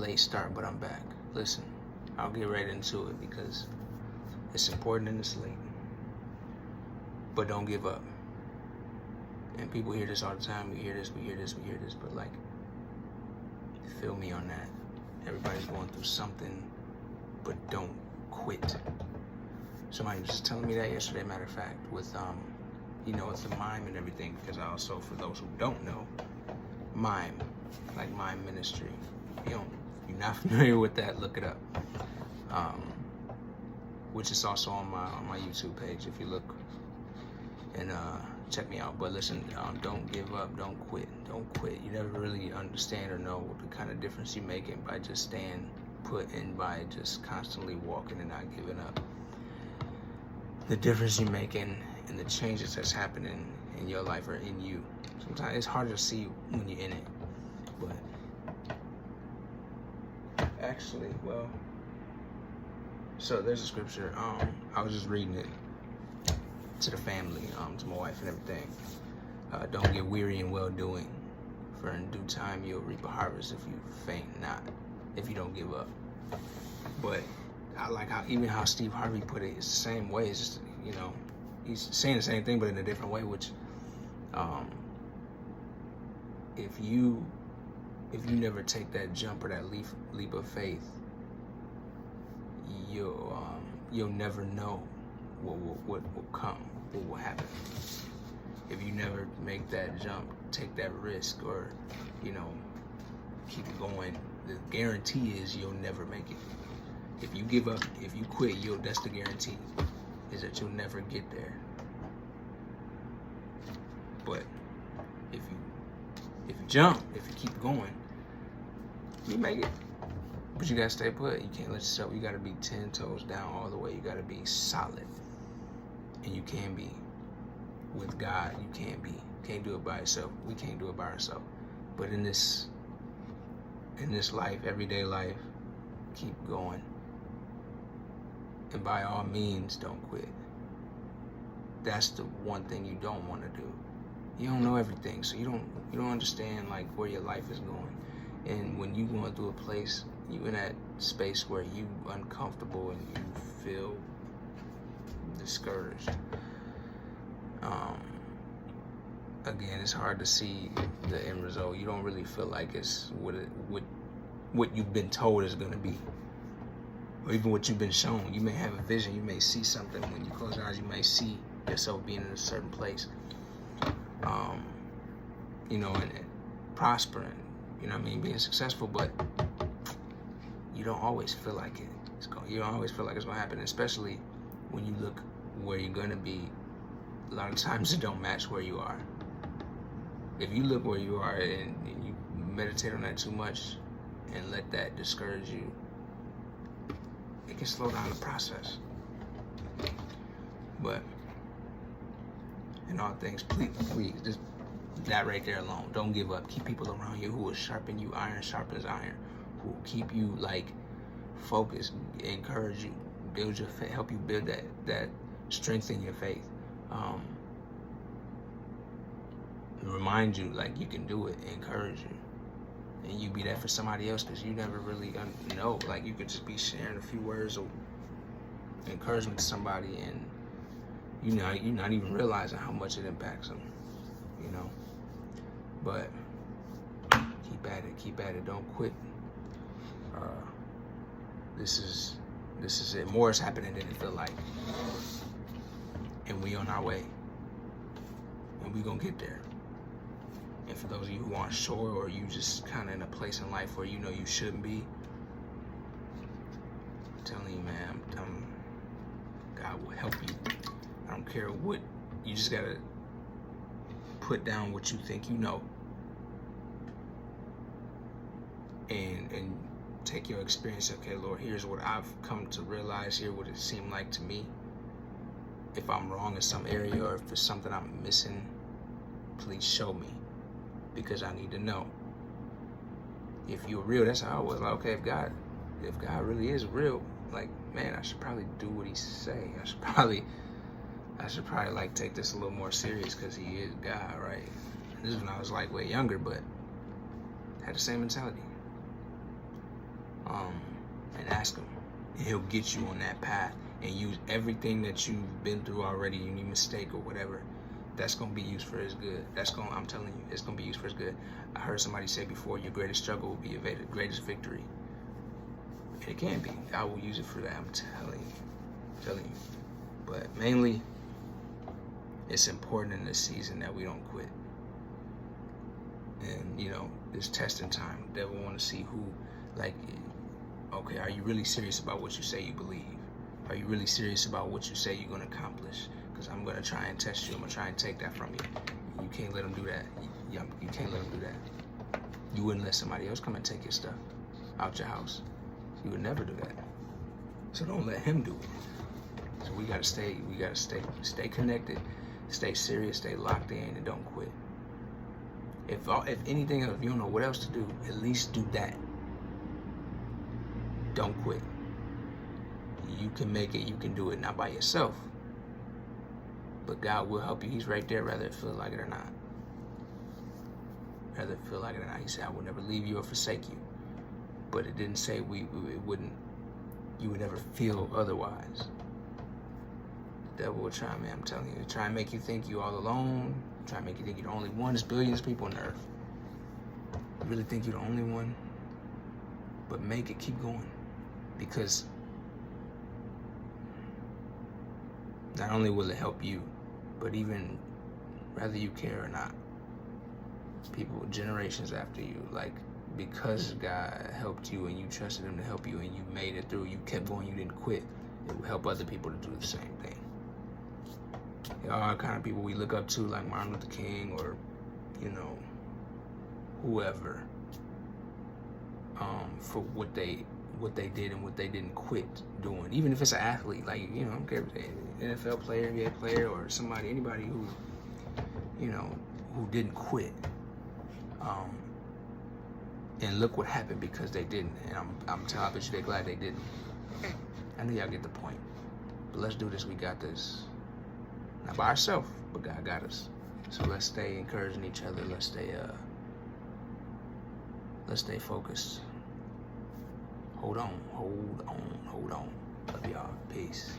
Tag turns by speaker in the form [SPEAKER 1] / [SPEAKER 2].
[SPEAKER 1] late start, but I'm back. Listen, I'll get right into it because it's important and it's late. But don't give up. And people hear this all the time. We hear this, but like, feel me on that. Everybody's going through something, but don't quit. Somebody was just telling me that yesterday, matter of fact, with it's a mime and everything, because I also, for those who don't know, mime, like mime ministry. If you're not familiar with that, look it up. Which is also on my YouTube page if you look and check me out. But listen, don't give up, don't quit. You never really understand or know the kind of difference you're making by just staying put and by just constantly walking and not giving up. The difference you're making and the changes that's happening in your life or in you. Sometimes it's harder to see when you're in it. But actually, so there's a scripture. I was just reading it to the family, to my wife and everything. Don't get weary in well-doing, for in due time you'll reap a harvest if you faint not, if you don't give up. But I like how Steve Harvey put it. It's the same way. It's just, he's saying the same thing, but in a different way, which, if you never take that jump or that leap of faith, you'll never know what will come, what will happen. If you never make that jump, take that risk, or keep going, the guarantee is you'll never make it. If you give up, if you quit, that's the guarantee, is that you'll never get there. But if you jump, if you keep going, you make it. But you gotta stay put. You can't let yourself, you gotta be 10 toes down all the way. You gotta be solid. And you can be. With God, you can't be. Can't do it by yourself. We can't do it by ourselves. But in this life, everyday life, keep going. And by all means, don't quit. That's the one thing you don't want to do. You don't know everything, so you don't understand like where your life is going. And when you going through a place, you in that space where you uncomfortable and you feel discouraged. Again, it's hard to see the end result. You don't really feel like it's what you've been told is going to be, or even what you've been shown. You may have a vision. You may see something. When you close your eyes, you may see yourself being in a certain place, and prospering. Being successful, but you don't always feel like it. You don't always feel like it's going to happen, especially when you look where you're going to be. A lot of times it don't match where you are. If you look where you are and you meditate on that too much and let that discourage you, it can slow down the process. But in all things, please, just that right there alone, don't give up. Keep people around you who will sharpen you. Iron sharpens iron. Who will keep you focused, encourage you, build your faith, help you build that strength in your faith. Remind you you can do it, encourage you, and you be that for somebody else, because you never really know. You could just be sharing a few words of encouragement to somebody, and you're not even realizing how much it impacts them. But keep at it, don't quit. This is it. More is happening than it feel like, and we on our way, and we gonna get there. And for those of you who aren't sure, or you just kind of in a place in life where you shouldn't be, I'm telling you, man, God will help you. I don't care what, you just gotta put down what you think you know, and take your experience. Okay, Lord, here's what I've come to realize. Here what it seemed like to me. If I'm wrong in some area, or if there's something I'm missing, please show me, because I need to know. If you're real, that's how I was. Okay, if God really is real, man, I should probably do what he say. I should probably take this a little more serious, because he is God, right? And this is when I was way younger, but had the same mentality. and ask him. And he'll get you on that path and use everything that you've been through already, any mistake or whatever. That's gonna be used for his good. I'm telling you, it's gonna be used for his good. I heard somebody say before, your greatest struggle will be your greatest victory. And it can be. I will use it for that. I'm telling you. But mainly, it's important in this season that we don't quit. And this testing time, the devil want to see who, okay, are you really serious about what you say you believe? Are you really serious about what you say you're going to accomplish? Because I'm going to try and test you. I'm going to try and take that from you. You can't let him do that. You can't let him do that. You wouldn't let somebody else come and take your stuff out your house. You would never do that. So don't let him do it. So we got to stay connected, stay serious, stay locked in, and don't quit. If anything else, if you don't know what else to do, at least do that. Don't quit. You can make it. You can do it, not by yourself, but God will help you. He's right there, whether it feels like it or not. Whether it feel like it or not. He said, I will never leave you or forsake you. But it didn't say you would never feel otherwise. The devil will try, man, I'm telling you, try and make you think you're all alone, try and make you think you're the only one. There's billions of people on earth. You really think you're the only one? But make it, keep going. Because not only will it help you, but even whether you care or not, people, generations after you, because God helped you and you trusted him to help you and you made it through, you kept going, you didn't quit, it will help other people to do the same thing. There are kind of people we look up to, like Martin Luther King or, whoever, for what they did and what they didn't quit doing. Even if it's an athlete, I don't care if it's an NFL player, NBA player, or anybody who, who didn't quit. And look what happened because they didn't. And I bet you they're glad they didn't. I know y'all get the point. But let's do this. We got this. Not by ourselves, but God got us. So let's stay encouraging each other. Let's stay focused. Hold on. Love y'all. Peace.